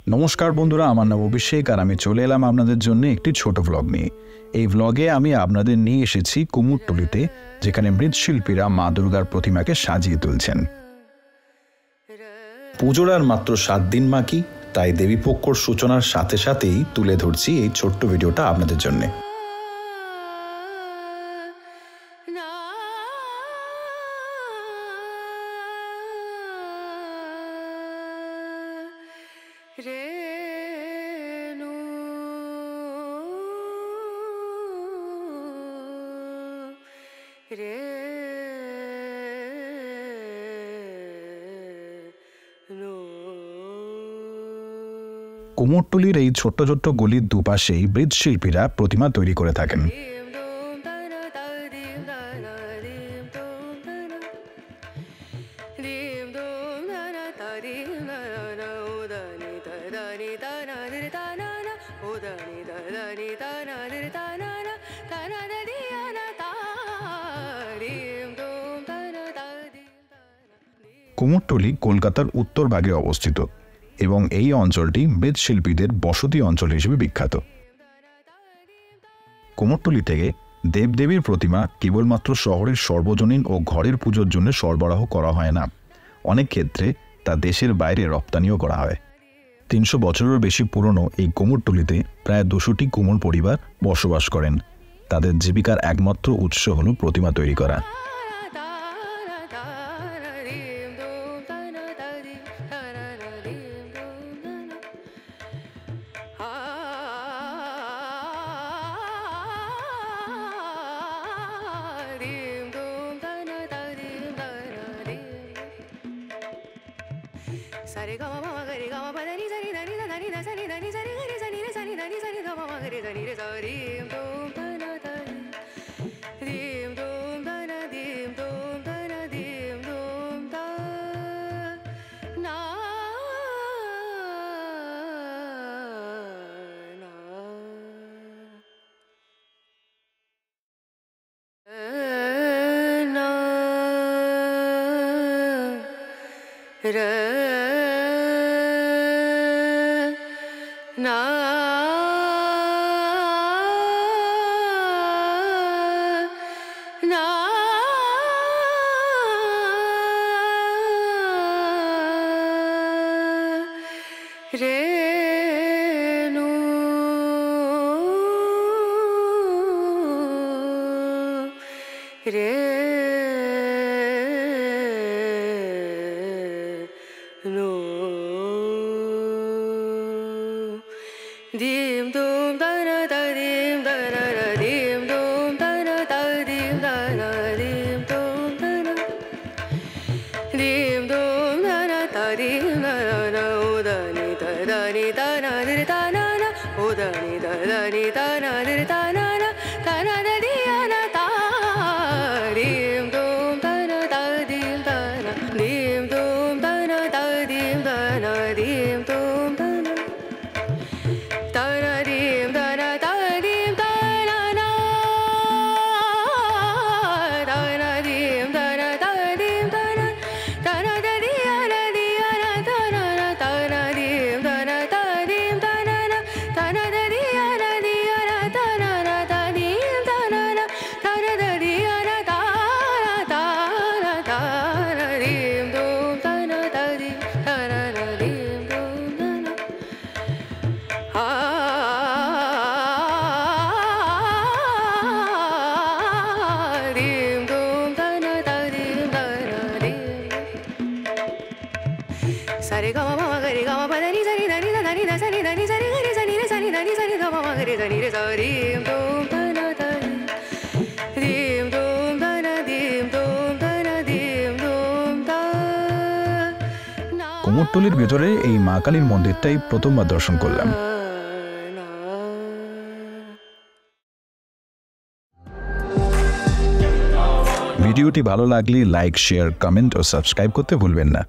নমস্কার বন্ধুরা, আমার নাম অভিষেক আর আমি চলে এলাম আপনাদের জন্য একটি ছোট ভ্লগ নিয়ে। এই ভ্লগে আমি আপনাদের নিয়ে এসেছি কুমোরটুলিতে, যেখানে মৃৎশিল্পীরা মা দুর্গার প্রতিমাকে সাজিয়ে তুলছেন। পুজোর আর মাত্র 7 দিন বাকি, তাই দেবীপক্ষর সূচনার সাথে সাথেই তুলে ধরছি এই ছোট্ট ভিডিওটা আপনাদের জন্য। কুমোরটুলির এই ছোট্ট ছোট্ট গলির দুপাশেই মৃৎশিল্পীরা প্রতিমা তৈরি করে থাকেন। কুমোরটুলি কলকাতার উত্তর ভাগে অবস্থিত এবং এই অঞ্চলটি মৃৎশিল্পীদের বসতি অঞ্চল হিসেবে বিখ্যাত। কুমোরটুলি থেকে দেবদেবীর প্রতিমা কেবলমাত্র শহরের সর্বজনীন ও ঘরের পুজোর জন্য সরবরাহ করা হয় না, অনেক ক্ষেত্রে তা দেশের বাইরে রপ্তানিও করা হয়। 300 বছরের বেশি পুরনো এই কুমোরটুলিতে প্রায় 200টি কুমোর পরিবার বসবাস করেন। তাদের জীবিকার একমাত্র উৎস হল প্রতিমা তৈরি করা। কুমোরটুলির ভেতরে এই মা কালীর মন্দিরটাই প্রথমবার দর্শন করলাম। ভিডিওটি ভালো লাগলে লাইক, শেয়ার, কমেন্ট ও সাবস্ক্রাইব করতে ভুলবেন না।